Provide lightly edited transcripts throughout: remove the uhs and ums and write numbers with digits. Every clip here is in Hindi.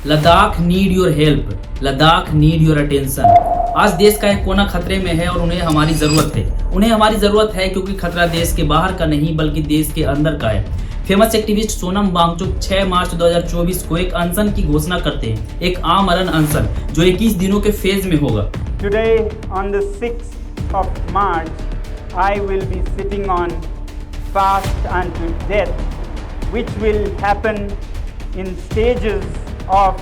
Ladakh need your help, Ladakh need your attention. आज देश का एक कोना खतरे में है और उन्हें हमारी जरूरत है। उन्हें हमारी जरूरत है क्योंकि खतरा देश के बाहर का नहीं बल्कि देश के अंदर का है। फेमस एक्टिविस्ट सोनम वांगचुक 6 मार्च 2024 को एक अनशन की घोषणा करते हैं, एक आमरण अनशन जो 21 दिनों के फेज में होगा। Today on the 6th of March, I will be sitting on fast unto death, which will happen in stages of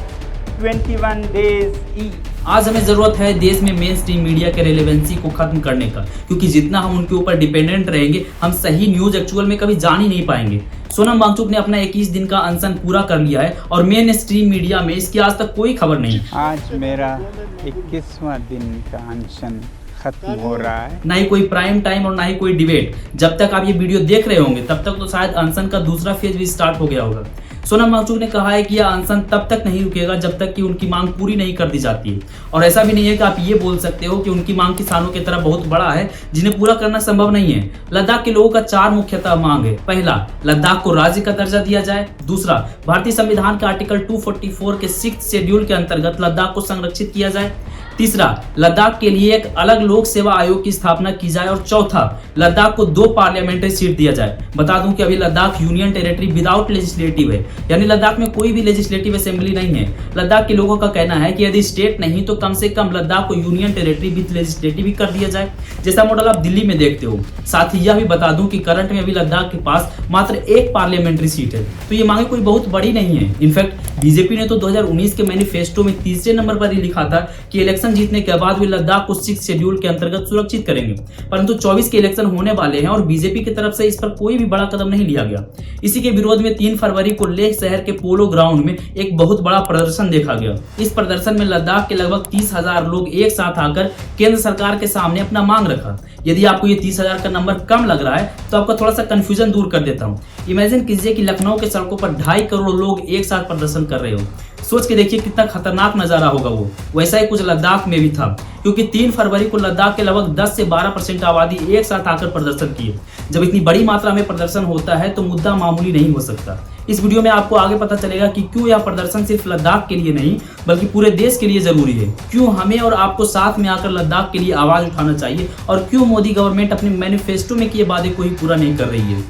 21 days each. आज हमें जरूरत है देश में मेन स्ट्रीम मीडिया के रेलेवेंसी को खत्म करने का, क्योंकि जितना हम उनके ऊपर डिपेंडेंट रहेंगे हम सही न्यूज एक्चुअल में कभी जान ही नहीं पाएंगे। सोनम वांगचुक ने अपना 21 दिन का अनशन पूरा कर लिया है और मेन स्ट्रीम मीडिया में इसकी आज तक कोई खबर नहीं। आज मेरा 21वां दिन का अनशन खत्म हो रहा है। ना ही कोई प्राइम टाइम और ना ही कोई डिबेट। जब तक आप ये वीडियो देख रहे होंगे तब तक तो शायद अनशन का दूसरा फेज भी स्टार्ट हो गया होगा। सोनम वांगचुक ने कहा है कि यह अनशन तब तक नहीं रुकेगा जब तक कि उनकी मांग पूरी नहीं कर दी जाती है। और ऐसा भी नहीं है कि आप ये बोल सकते हो कि उनकी मांग किसानों की तरह बहुत बड़ा है जिन्हें पूरा करना संभव नहीं है। लद्दाख के लोगों का 4 मुख्यतः मांग है। पहला, लद्दाख को राज्य का दर्जा दिया जाए। दूसरा, भारतीय संविधान के आर्टिकल 244 के 6th शेड्यूल के अंतर्गत लद्दाख को संरक्षित किया जाए। तीसरा, लद्दाख के लिए एक अलग लोक सेवा आयोग की स्थापना की जाए। और चौथा, लद्दाख को 2 पार्लियामेंट्री सीट दिया जाए। बता दूं कि अभी Ladakh union territory without legislative है, यानी लद्दाख में कोई भी लेजिस्लेटिव असेंबली नहीं है। लद्दाख के लोगों का कहना है कि यदि स्टेट नहीं तो कम से कम लद्दाख को यूनियन टेरिटरी विद लेजिस्लेटिव भी कर दिया जाए, जैसा मॉडल आप दिल्ली में देखते हो। साथ ही यह भी बता दूं कि करंट में अभी लद्दाख के पास मात्र 1 पार्लियामेंट्री सीट है, तो ये मांगे कोई बहुत बड़ी नहीं है। इनफैक्ट बीजेपी ने तो 2019 के मैनिफेस्टो में तीसरे नंबर पर ही लिखा था कि इलेक्शन जीतने के बाद वे लद्दाख को 6th शेड्यूल के अंतर्गत सुरक्षित करेंगे, परंतु 24 के इलेक्शन होने वाले हैं और बीजेपी की तरफ से इस पर कोई भी बड़ा कदम नहीं लिया गया। इसी के विरोध में 3 फरवरी को लेह शहर के पोलो ग्राउंड में एक बहुत बड़ा प्रदर्शन देखा गया। इस प्रदर्शन में लद्दाख के लगभग 30,000 लोग एक साथ आकर केंद्र सरकार के सामने अपना मांग रखा। यदि आपको ये 30,000 का नंबर कम लग रहा है तो आपका थोड़ा सा कंफ्यूजन दूर कर देता हूँ। इमेजिन कीजिए कि लखनऊ के सड़कों पर 2.5 करोड़ लोग एक साथ प्रदर्शन कर रहे हो। सोच के देखिए कितना खतरनाक नजारा होगा वो। वैसा ही कुछ लद्दाख में भी था, क्योंकि 3 फरवरी को लद्दाख के लगभग 10 से 12% आबादी एक साथ आकर प्रदर्शन किए। जब इतनी बड़ी मात्रा में प्रदर्शन होता है तो मुद्दा मामूली नहीं हो सकता। इस वीडियो में आपको आगे पता चलेगा कि क्यों यह प्रदर्शन सिर्फ लद्दाख के लिए नहीं बल्कि पूरे देश के लिए जरूरी है, क्यों हमें और आपको साथ में आकर लद्दाख के लिए आवाज उठाना चाहिए और क्यों मोदी गवर्नमेंट अपने मैनिफेस्टो में किए वादे को ही पूरा नहीं कर रही है।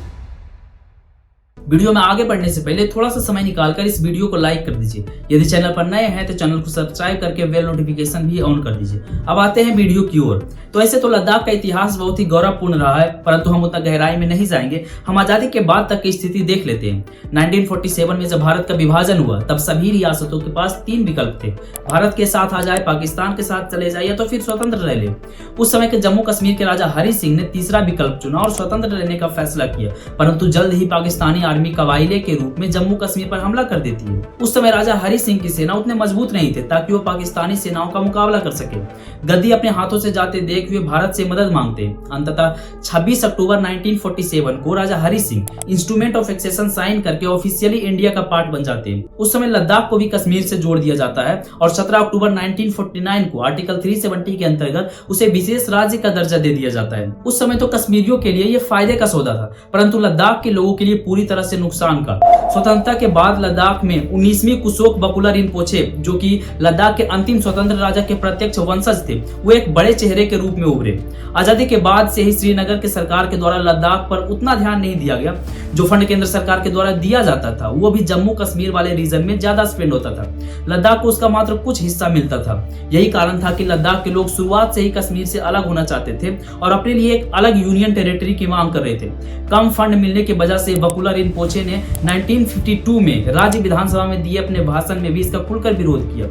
वीडियो में आगे बढ़ने से पहले थोड़ा सा समय निकालकर इस वीडियो को लाइक कर दीजिए। यदि चैनल पर नए हैं तो चैनल को सब्सक्राइब करके बेल नोटिफिकेशन भी ऑन कर दीजिए। अब आते हैं वीडियो की ओर। तो ऐसे तो लद्दाख का इतिहास बहुत ही गौरवपूर्ण रहा है, परंतु हम उतना गहराई में नहीं जाएंगे। हम आजादी के बाद तक की स्थिति देख लेते हैं। 1947 में जब भारत का विभाजन हुआ तब सभी रियासतों के पास 3 विकल्प थे। भारत के साथ आ जाए, पाकिस्तान के साथ चले जाए या तो फिर स्वतंत्र रह ले। उस समय के जम्मू कश्मीर के राजा हरि सिंह ने तीसरा विकल्प चुना और स्वतंत्र रहने का फैसला किया, परंतु जल्द ही पाकिस्तानी आर्मी कबाइले के रूप में जम्मू कश्मीर पर हमला कर देती है। उस समय राजा हरि सिंह की सेना उतने मजबूत नहीं थे ताकि वो पाकिस्तानी सेनाओं का मुकाबला कर सके। गद्दी अपने हाथों से जाते देख हुए भारत से मदद मांगते। अंततः 26 अक्टूबर 1947 को राजा Hari Singh instrument of accession sign करके ऑफिशियली इंडिया का पार्ट बन जाते हैं। उस समय लद्दाख को भी कश्मीर से जोड़ दिया जाता है और 17 अक्टूबर 1949 को आर्टिकल 370 के अंतर्गत उसे विशेष राज्य का दर्जा दे दिया जाता है। उस समय तो कश्मीरियों के लिए यह फायदे का सौदा था, परंतु लद्दाख के लोगों के लिए पूरी तरह से नुकसान का। स्वतंत्रता के बाद लद्दाख में 19वीं कुशोक बकुला रिनपोचे, जो कि लद्दाख के अंतिम स्वतंत्र राजा के प्रत्यक्ष वंशज थे, वो एक बड़े चेहरे के रूप में उभरे। आजादी के बाद से ही श्रीनगर के सरकार के द्वारा लद्दाख पर उतना ध्यान नहीं दिया गया। जो फंड केंद्र सरकार के द्वारा दिया जाता था वो भी जम्मू कश्मीर वाले रीजन में ज्यादा स्पेंड होता था। लद्दाख को उसका मात्र कुछ हिस्सा मिलता था। यही कारण था कि लद्दाख के लोग शुरुआत से ही कश्मीर से अलग होना चाहते थे और अपने लिए एक अलग यूनियन टेरिटरी की मांग कर रहे थे। कम फंड मिलने की वजह से बकुला रिनपोचे ने 1952 में राज्य विधानसभा में दिए अपने भाषण में भी इसका खुलकर विरोध किया।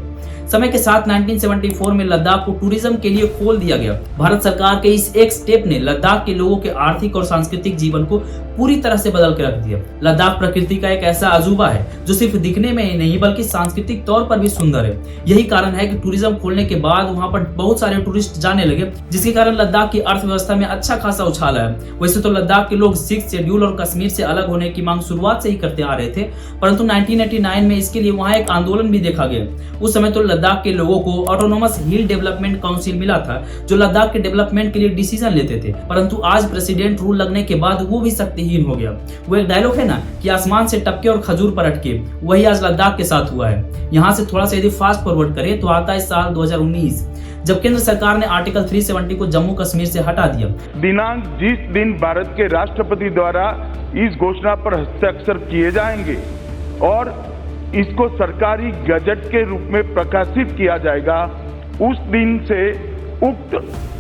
समय के साथ 1974 में लद्दाख को टूरिज्म के लिए खोल दिया गया। भारत सरकार के इस एक स्टेप ने लद्दाख के लोगों के आर्थिक और सांस्कृतिक जीवन को पूरी तरह से बदल के रख दिया। लद्दाख प्रकृति का एक ऐसा अजूबा है जो सिर्फ दिखने में ही नहीं बल्कि सांस्कृतिक तौर पर भी सुंदर है। यही कारण है कि टूरिज्म खोलने के बाद वहां पर बहुत सारे टूरिस्ट जाने लगे, जिसके कारण लद्दाख की अर्थव्यवस्था में अच्छा खासा उछाल आया। वैसे तो लद्दाख के लोग 6th शेड्यूल और कश्मीर से अलग होने की मांग शुरुआत से ही करते आ रहे थे, परंतु 1989 में इसके लिए वहां एक आंदोलन भी देखा गया। उस समय तो लद्दाख के लोगों को ऑटोनोमस हिल डेवलपमेंट काउंसिल मिला था जो लद्दाख के डेवलपमेंट के लिए डिसीजन लेते थे, परंतु आज प्रेसिडेंट रूल लगने के बाद वो भी शक्तिहीन हो गया। वो एक डायलॉग है ना कि आसमान से टपके और खजूर पर अटके, वही आज लद्दाख के साथ हुआ है। यहाँ से थोड़ा सा यदि फास्ट फॉरवर्ड करें तो आता है साल 2019, जब केंद्र सरकार ने आर्टिकल 370 को जम्मू कश्मीर से हटा दिया। दिनांक जिस दिन भारत के राष्ट्रपति द्वारा इस घोषणा पर हस्ताक्षर किए जाएंगे और इसको सरकारी गजट के रूप में प्रकाशित किया जाएगा, उस दिन से उक्त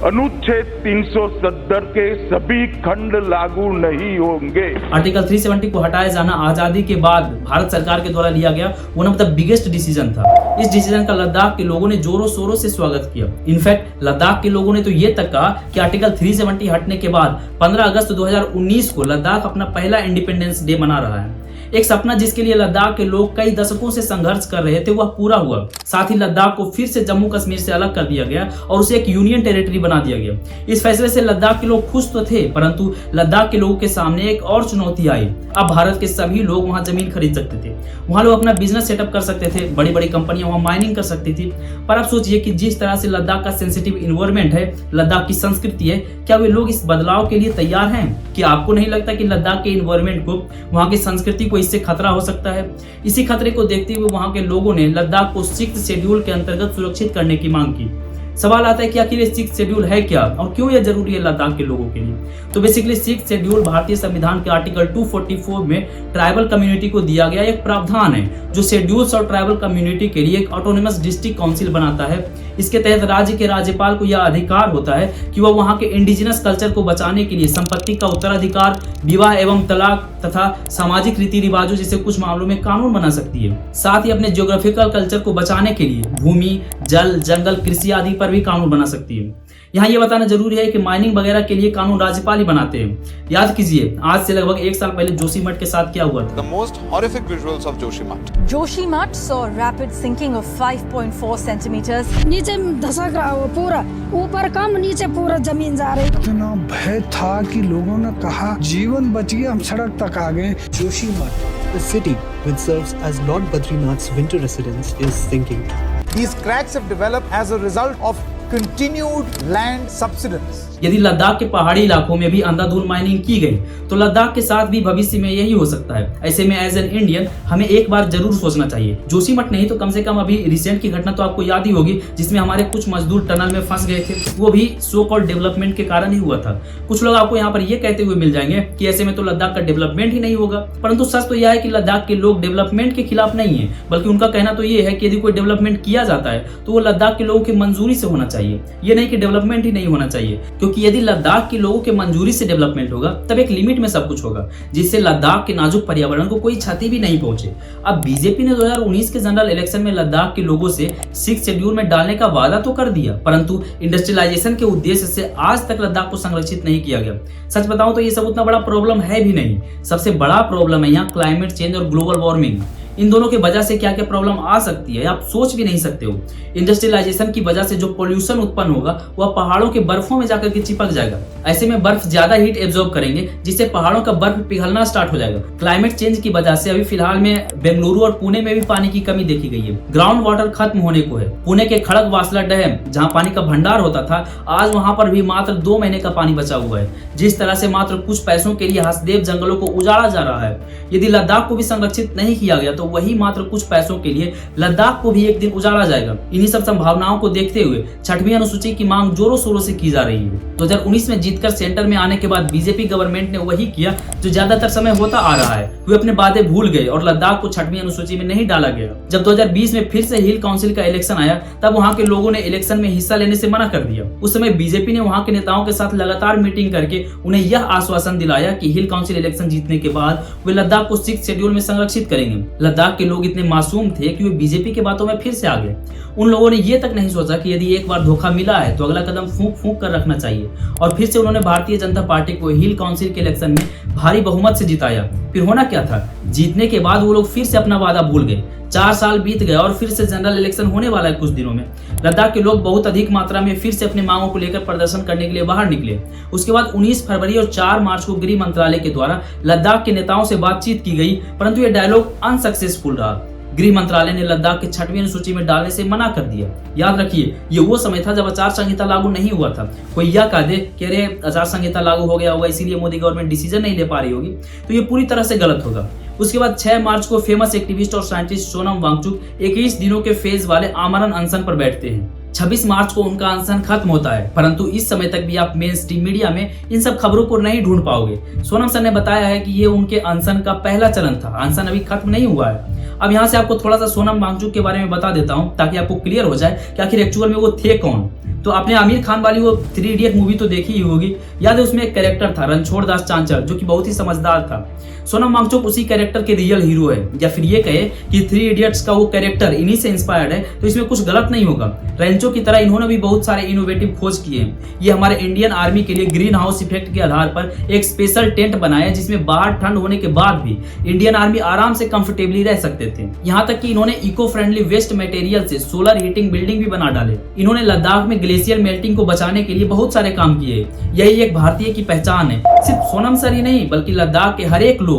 अनुच्छेद 370 के सभी खंड लागू नहीं होंगे। आर्टिकल 370 को हटाए जाना आजादी के बाद भारत सरकार के द्वारा लिया गया one of the biggest decision था। इस डिसीजन का लद्दाख के लोगों ने जोरों शोरों से स्वागत किया। इनफैक्ट लद्दाख के लोगों ने तो ये तक कहा कि आर्टिकल 370 हटने के बाद 15 अगस्त 2019 को लद्दाख अपना पहला इंडिपेंडेंस डे मना रहा है। एक सपना जिसके लिए लद्दाख के लोग कई दशकों से संघर्ष कर रहे थे, वह पूरा हुआ। साथ ही लद्दाख को फिर से जम्मू कश्मीर से अलग कर दिया गया और उसे एक यूनियन टेरिटरी बना दिया गया। इस फैसले से लद्दाख के लोग खुश तो थे, परंतु लद्दाख के लोगों के सामने एक और चुनौती आई। अब भारत के सभी लोग वहां जमीन खरीद सकते थे, वहां लोग अपना बिजनेस सेटअप कर सकते थे, बड़ी बड़ी कंपनियां वहां माइनिंग कर सकती थी। पर अब सोचिए कि जिस तरह से लद्दाख का सेंसिटिव इन्वायरमेंट है, लद्दाख की संस्कृति है, क्या वे लोग इस बदलाव के लिए तैयार हैं? कि आपको नहीं लगता कि लद्दाख के इन्वायरमेंट को, वहां की संस्कृति को इससे खतरा हो सकता है? इसी खतरे को देखते हुए वहां के लोगों ने लद्दाख को 6th शेड्यूल के अंतर्गत सुरक्षित करने की मांग की। सवाल आता है कि आखिर ये 6th शेड्यूल है क्या और क्यों यह जरूरी है लद्दाख के लोगों के लिए? तो बेसिकली 6th शेड्यूल भारतीय संविधान के आर्टिकल 244 में ट्राइबल कम्युनिटी को दिया गया एक प्रावधान है, जो शेड्यूल्स और ट्राइबल कम्युनिटी के लिए एक ऑटोनोमस डिस्ट्रिक्ट काउंसिल बनाता है। इसके तहत राज्य के राज्यपाल को यह अधिकार होता है कि वह वहां के इंडिजिनस कल्चर को बचाने के लिए संपत्ति का उत्तराधिकार, विवाह एवं तलाक तथा सामाजिक रीति रिवाजों जैसे कुछ मामलों में कानून बना सकती है। साथ ही अपने जियोग्राफिकल कल्चर को बचाने के लिए भूमि, जल, जंगल, कृषि आदि पर भी कानून बना सकती है। यहाँ ये बताना जरूरी है कि माइनिंग वगैरह के लिए कानून राज्यपाल ही बनाते हैं। याद कीजिए, आज से लगभग 1 साल पहले जोशीमठ के साथ क्या हुआ था। The most horrific visuals of Joshimath. Joshimath saw rapid sinking of 5.4 centimeters. नीचे धसक रहा वो पूरा, ऊपर कम नीचे पूरा जमीन जा रही। इतना भय था कि लोगों ने कहा जीवन बच गया, हम सड़क तक आ गए। Joshimath, the city which serves as Lord Badrinath's winter residence, is sinking. These cracks have developed as a result of continued land subsidence. यदि लद्दाख के पहाड़ी इलाकों में भी अंधाधुंध माइनिंग की गई तो लद्दाख के साथ भी भविष्य में यही हो सकता है। ऐसे में एज एन इंडियन हमें एक बार जरूर सोचना चाहिए। जोशीमठ नहीं तो कम से कम अभी रिसेंट की घटना तो आपको याद ही होगी, जिसमें हमारे कुछ मजदूर टनल में फंस गए थे। वो भी सो कॉल्ड डेवलपमेंट के कारण ही हुआ था। कुछ लोग आपको यहाँ पर ये कहते हुए मिल जाएंगे कि ऐसे में तो लद्दाख का डेवलपमेंट ही नहीं होगा, परंतु सच तो यह है कि लद्दाख के लोग डेवलपमेंट के खिलाफ नहीं है, बल्कि उनका कहना तो ये है कि यदि कोई डेवलपमेंट किया जाता है तो वो लद्दाख के लोगों की मंजूरी से होना चाहिए। ये नहीं कि डेवलपमेंट ही नहीं होना चाहिए, क्योंकि यदि लद्दाख के लोगों के मंजूरी से डेवलपमेंट होगा तब एक लिमिट में सब कुछ होगा, जिससे लद्दाख के नाजुक पर्यावरण को कोई क्षति भी नहीं पहुंचे। अब बीजेपी ने 2019 के जनरल इलेक्शन में लद्दाख के लोगों से 6th शेड्यूल में डालने का वादा तो कर दिया, परंतु इंडस्ट्रियलाइजेशन के उद्देश्य से आज तक लद्दाख को संरक्षित नहीं किया गया। सच बताऊं तो ये सब उतना बड़ा प्रॉब्लम है भी नहीं। सबसे बड़ा प्रॉब्लम है यहाँ क्लाइमेट चेंज और ग्लोबल वार्मिंग। इन दोनों की वजह से क्या क्या प्रॉब्लम आ सकती है आप सोच भी नहीं सकते हो। इंडस्ट्रियलाइजेशन की वजह से जो पोल्यूशन उत्पन्न होगा वह पहाड़ों के बर्फों में जाकर के चिपक जाएगा। ऐसे में बर्फ ज्यादा हीट एब्जॉर्ब करेंगे, जिससे पहाड़ों का बर्फ पिघलना स्टार्ट हो जाएगा। क्लाइमेट चेंज की वजह से अभी फिलहाल में बेंगलुरु और पुणे में भी पानी की कमी देखी गई है। ग्राउंड वाटर खत्म होने को है। पुणे के खड़क वासला डैम, जहाँ पानी का भंडार होता था, आज वहां पर भी मात्र 2 महीने का पानी बचा हुआ है। जिस तरह से मात्र कुछ पैसों के लिए हसदेव जंगलों को उजाड़ा जा रहा है, यदि लद्दाख को भी संरक्षित नहीं किया गया तो वही मात्र कुछ पैसों के लिए लद्दाख को भी एक दिन उजाड़ा जाएगा। इन्हीं सब संभावनाओं को देखते हुए 6वीं अनुसूची की मांग जोरों शोरों से की जा रही है। 2019 में जीतकर सेंटर में आने के बाद बीजेपी गवर्नमेंट ने वही किया जो ज्यादातर समय होता आ रहा है। वे अपने वादे भूल गए और लद्दाख को 6वीं अनुसूची में नहीं डाला गया। जब 2020 में फिर से हिल काउंसिल का इलेक्शन आया, तब वहां के लोगों ने इलेक्शन में हिस्सा लेने से मना कर दिया। उस समय बीजेपी ने वहां के नेताओं के साथ लगातार मीटिंग करके उन्हें यह आश्वासन दिलाया कि हिल काउंसिल इलेक्शन जीतने के बाद वे लद्दाख को 6th शेड्यूल में संरक्षित करेंगे। लद्दाख के लोग इतने मासूम थे कि वे बीजेपी के बातों में फिर से आ गए। उन लोगों ने ये तक नहीं सोचा कि यदि एक बार धोखा मिला है तो अगला कदम फूंक फूंक कर रखना चाहिए, और फिर से उन्होंने भारतीय जनता पार्टी को हिल काउंसिल के इलेक्शन में भारी बहुमत से जिताया। फिर होना क्या था, जीतने के बाद वो लोग फिर से अपना वादा भूल गए। 4 साल बीत गए और फिर से जनरल इलेक्शन होने वाला है कुछ दिनों में। लद्दाख के लोग बहुत अधिक मात्रा में फिर से अपनी मांगों को लेकर प्रदर्शन करने के लिए बाहर निकले। उसके बाद 19 फरवरी और 4 मार्च को गृह मंत्रालय के द्वारा लद्दाख के नेताओं से बातचीत की गई, परंतु यह डायलॉग अनसक्सेसफुल रहा। गृह मंत्रालय ने लद्दाख के 6वीं अनुसूची में डालने से मना कर दिया। याद रखिए, ये वो समय था जब आचार संहिता लागू नहीं हुआ था। कोई यह कह दे कि अरे आचार संहिता लागू हो गया होगा इसीलिए मोदी गवर्नमेंट डिसीजन नहीं ले पा रही होगी, तो ये पूरी तरह से गलत होगा। उसके बाद 6 मार्च को फेमस एक्टिविस्ट और साइंटिस्ट सोनम वांगचुक 21 दिनों के फेज वाले आमरण अनशन पर बैठते हैं। 26 मार्च को उनका अनशन खत्म होता है, परंतु इस समय तक भी आप मेन स्ट्रीम मीडिया में इन सब खबरों को नहीं ढूंढ पाओगे। सोनम सर ने बताया है कि ये उनके अनशन का पहला चरण था, अनशन अभी खत्म नहीं हुआ है। अब यहाँ से आपको थोड़ा सा सोनम वांगचुक के बारे में बता देता हूँ ताकि आपको क्लियर हो जाए कि आखिर एक्चुअल में वो थे कौन। तो आपने आमिर खान वाली वो 3 इडियट मूवी तो देखी ही होगी। याद है, उसमें एक कैरेक्टर था रणछोड़ दास चांचल जो कि बहुत ही समझदार था। सोनम वांगचुक उसी कैरेक्टर के रियल हीरो है, या फिर ये कहे कि 3 इडियट्स का वो कैरेक्टर इन्हीं से इंस्पायर्ड है, तो इसमें कुछ गलत नहीं होगा। रेंचो की तरह इन्होंने भी बहुत सारे इनोवेटिव खोज किए हैं। ये हमारे इंडियन आर्मी के लिए ग्रीन हाउस इफेक्ट के आधार पर एक स्पेशल टेंट बनाया जिसमें बाहर ठंड होने के बाद भी इंडियन आर्मी आराम से कंफर्टेबली रह सकते थे। यहाँ तक कि इन्होंने इको फ्रेंडली वेस्ट मटेरियल से सोलर हीटिंग बिल्डिंग भी बना डाले। इन्होंने लद्दाख में ग्लेशियर मेल्टिंग को बचाने के लिए बहुत सारे काम किए। यही एक भारतीय की पहचान है। सिर्फ सोनम सर ही नहीं बल्कि लद्दाख के हर एक लोग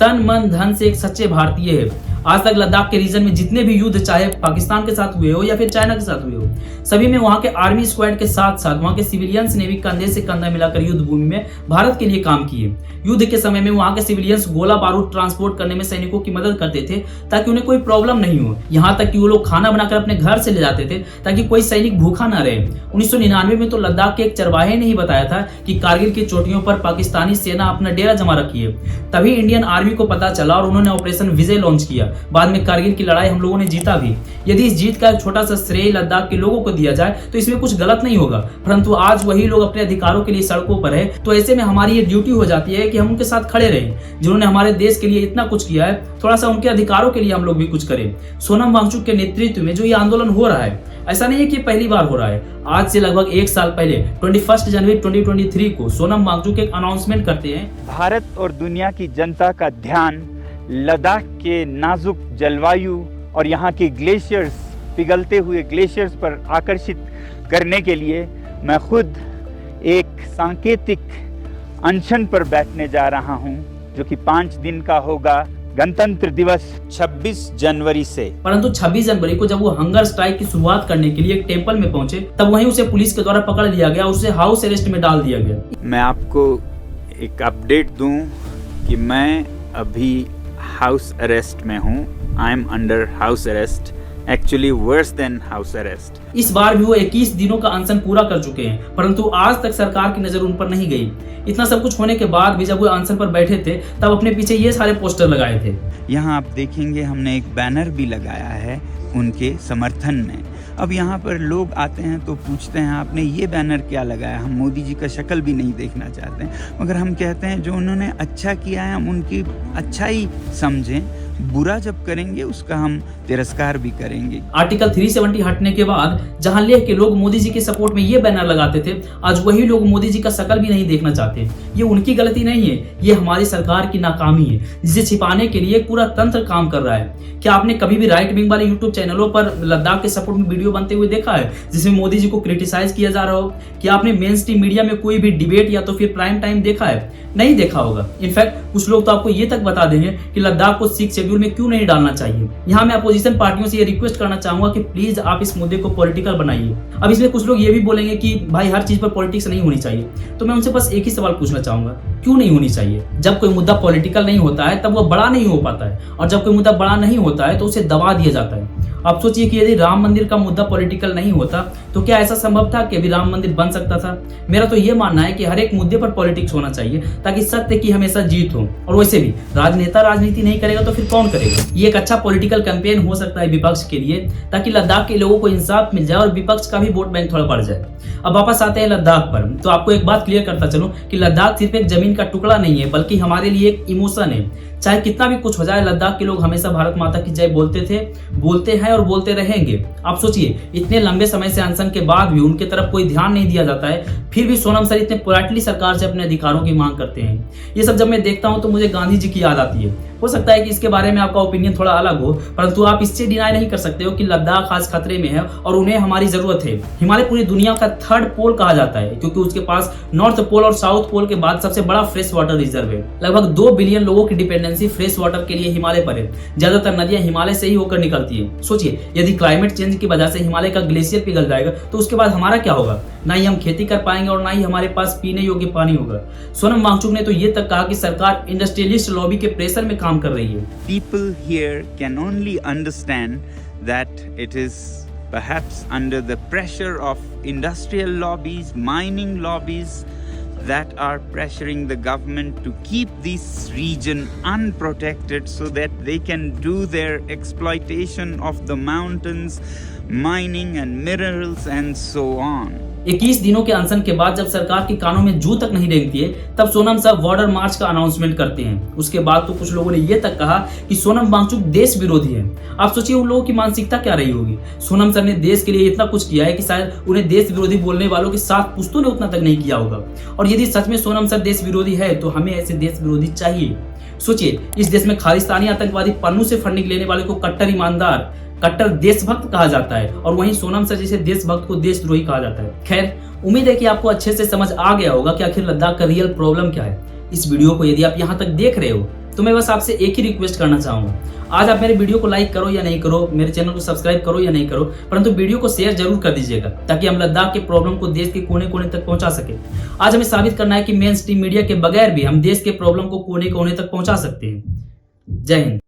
तन मन धन से एक सच्चे भारतीय है। आज तक लद्दाख के रीजन में जितने भी युद्ध चाहे पाकिस्तान के साथ हुए हो या फिर चाइना के साथ हुए हो, सभी में वहां के आर्मी स्क्वाड के साथ साथ वहां के सिविलियंस ने भी कंधे से कंधा मिलाकर युद्ध भूमि में भारत के लिए काम किए। युद्ध के समय में वहां के सिविलियंस गोला बारूद ट्रांसपोर्ट करने में सैनिकों की मदद करते थे ताकि उन्हें कोई प्रॉब्लम नहीं हो। यहाँ तक कि वो लोग खाना बनाकर अपने घर से ले जाते थे ताकि कोई सैनिक भूखा न रहे। 1999 में तो लद्दाख के एक चरवाहे ने ही बताया था कि कारगिल की चोटियों पर पाकिस्तानी सेना अपना डेरा जमा रखी है। तभी इंडियन आर्मी को पता चला और उन्होंने ऑपरेशन विजय लॉन्च किया। बाद में कारगिल की लड़ाई हम लोगों ने जीता भी। यदि इस जीत का एक छोटा सा श्रेय लद्दाख के लोगों को दिया जाए तो इसमें कुछ गलत नहीं होगा, परंतु आज वही लोग अपने अधिकारों के लिए सड़कों पर है। तो ऐसे में हमारी ये ड्यूटी हो जाती है कि हम उनके साथ खड़े रहें जिन्होंने हमारे देश के लिए इतना कुछ किया है। थोड़ा सा उनके अधिकारों के लिए हम लोग भी कुछ करें। सोनम वांगचुक के नेतृत्व में जो ये आंदोलन हो रहा है, ऐसा नहीं है कि पहली बार हो रहा है। आज से लगभग 1 साल पहले 21 जनवरी 2023 को सोनम वांगचुक एक अनाउंसमेंट करते हैं। भारत और दुनिया की जनता का ध्यान लद्दाख के नाजुक जलवायु और यहाँ के ग्लेशियर्स, पिघलते हुए ग्लेशियर्स पर आकर्षित करने के लिए मैं खुद एक सांकेतिक अनशन पर बैठने जा रहा हूँ जो कि 5 दिन का होगा, गणतंत्र दिवस 26 जनवरी से। परंतु 26 जनवरी को जब वो हंगर स्ट्राइक की शुरुआत करने के लिए एक टेंपल में पहुंचे, तब वहीं उसे पुलिस के द्वारा पकड़ लिया गया और उसे हाउस अरेस्ट में डाल दिया गया। मैं आपको एक अपडेट दूं कि मैं अभी हाउस अरेस्ट में हूँ। I am under house arrest, actually worse than house arrest. इस बार भी वो 21 दिनों का अनशन पूरा कर चुके हैं, परंतु आज तक सरकार की नजर उन पर नहीं गई। इतना सब कुछ होने के बाद भी जब वो अनशन पर बैठे थे तब अपने पीछे ये सारे पोस्टर लगाए थे। यहाँ आप देखेंगे हमने एक बैनर भी लगाया है उनके समर्थन में। अब यहाँ पर लोग आते हैं तो पूछते हैं आपने ये बैनर क्या लगाया। हम मोदी जी का शक्ल भी नहीं देखना चाहते हैं, मगर हम कहते हैं जो उन्होंने अच्छा किया है हम उनकी अच्छाई समझें, बुरा जब करेंगे उसका हम तिरस्कार भी करेंगे। आर्टिकल 370 हटने के बाद जहां लेह के लोग मोदी जी के सपोर्ट में ये बैनर लगाते थे, आज वही लोग मोदी जी का शक्ल भी नहीं देखना चाहते। ये उनकी गलती नहीं है, ये हमारी सरकार की नाकामी है जिसे छिपाने के लिए पूरा तंत्र काम कर रहा है। क्या आपने कभी भी राइट विंग वाले यूट्यूब चैनलों पर लद्दाख के सपोर्ट में वीडियो बनते हुए देखा है जिसमें मोदी जी को क्रिटिसाइज किया जा रहा हो? क्या आपने मेन स्ट्रीम मीडिया में कोई भी डिबेट या तो फिर प्राइम टाइम देखा है? नहीं देखा होगा। इनफैक्ट कुछ लोग तो आपको ये तक बता देंगे कि लद्दाख को सिक्स शेड्यूल में क्यों नहीं डालना चाहिए। यहाँ मैं अपोजिशन पार्टियों से ये रिक्वेस्ट करना चाहूंगा कि प्लीज आप इस मुद्दे को पॉलिटिकल बनाइए। अब इसमें कुछ लोग ये भी बोलेंगे कि भाई हर चीज पर पॉलिटिक्स नहीं होनी चाहिए, तो मैं उनसे बस एक ही सवाल पूछना चाहूंगा, क्यों नहीं होनी चाहिए? जब कोई मुद्दा पॉलिटिकल नहीं होता है तब वो बड़ा नहीं हो पाता है, और जब कोई मुद्दा बड़ा नहीं होता है तो उसे दबा दिया जाता है। अब सोचिए कि यदि राम मंदिर का मुद्दा पॉलिटिकल नहीं होता तो क्या ऐसा संभव था कि अभी राम मंदिर बन सकता था? मेरा तो ये मानना है कि हर एक मुद्दे पर पॉलिटिक्स होना चाहिए ताकि सत्य की हमेशा जीत हो। और वैसे भी राजनेता राजनीति नहीं करेगा तो फिर कौन करेगा? ये एक अच्छा पॉलिटिकल कैंपेन हो सकता है विपक्ष के लिए, ताकि लद्दाख के लोगों को इंसाफ मिल जाए और विपक्ष का भी वोट बैंक थोड़ा बढ़ जाए। अब वापस आते हैं लद्दाख पर, तो आपको एक बात क्लियर करता चलूं कि लद्दाख सिर्फ एक जमीन का टुकड़ा नहीं है बल्कि हमारे लिए एक इमोशन है। चाहे कितना भी कुछ हो जाए, लद्दाख के लोग हमेशा भारत माता की जय बोलते थे, बोलते हैं और बोलते रहेंगे। आप सोचिए, इतने लंबे समय से अनशन के बाद भी उनके तरफ कोई ध्यान नहीं दिया जाता है, फिर भी सोनम सर इतने पोलाइटली सरकार से अपने अधिकारों की मांग करते हैं। ये सब जब मैं देखता हूं तो मुझे गांधी जी की याद आती है। हो सकता है कि इसके बारे में आपका ओपिनियन थोड़ा अलग हो, परंतु आप इससे डिनाई नहीं कर सकते हो कि लद्दाख आज खतरे में है और उन्हें हमारी जरूरत है। हिमालय पूरी दुनिया का 3rd पोल कहा जाता है क्योंकि उसके पास नॉर्थ पोल और साउथ पोल के बाद सबसे बड़ा फ्रेश वाटर रिजर्व है। लगभग 2 बिलियन लोगों की डिपेंडेंसी डिपेंडेंसी फ्रेश वाटर के लिए हिमालय पर है। ज्यादातर नदियां हिमालय से ही होकर निकलती है। सोचिए, यदि क्लाइमेट चेंज की वजह से हिमालय का ग्लेशियर पिघल जाएगा तो उसके बाद हमारा क्या होगा? ना ही हम खेती कर पाएंगे और ना ही हमारे पास पीने योग्य पानी होगा। सोनम वांगचुक ने तो ये तक कहा कि सरकार इंडस्ट्रियलिस्ट लॉबी के प्रेशर में काम कर रही है। People here can only understand that it is perhaps under the pressure of industrial lobbies, mining lobbies that are pressuring the government to keep this region unprotected so that they can do their exploitation of the mountains, mining and minerals and so on. 21 दिनों के अनशन के बाद जब सरकार के कानों में जू तक नहीं रेंगती है, तब सोनम सर बॉर्डर मार्च का अनाउंसमेंट करते हैं। उसके बाद तो कुछ लोगों ने ये तक कहा कि सोनम वांगचुक देश विरोधी है। आप सोचिए उन लोगों की मानसिकता क्या रही होगी। सोनम सर ने देश के लिए इतना कुछ किया है कि शायद उन्हें देश विरोधी बोलने वालों के साथ पुश्तों ने उतना तक नहीं किया होगा। और यदि सच में सोनम सर देश विरोधी है तो हमें ऐसे देश विरोधी चाहिए। सोचिए, इस देश में खालिस्तानी आतंकवादी पन्नू से फंडिंग लेने वाले को कट्टर ईमानदार, कट्टर देशभक्त कहा जाता है और वहीं सोनम सर जैसे देशभक्त को देशद्रोही कहा जाता है। खैर, उम्मीद है कि आपको अच्छे से समझ आ गया होगा कि आखिर लद्दाख का रियल प्रॉब्लम क्या है। इस वीडियो को यदि आप यहाँ तक देख रहे हो तो मैं बस आपसे एक ही रिक्वेस्ट करना चाहूंगा। आज आप मेरे वीडियो को लाइक करो या नहीं करो, मेरे चैनल को सब्सक्राइब करो या नहीं करो, परंतु वीडियो को शेयर जरूर कर दीजिएगा ताकि हम लद्दाख के प्रॉब्लम को देश के कोने कोने तक पहुंचा सके। आज हमें साबित करना है कि मेन स्ट्रीम मीडिया के बगैर भी हम देश के प्रॉब्लम को कोने कोने तक पहुंचा सकते हैं। जय हिंद।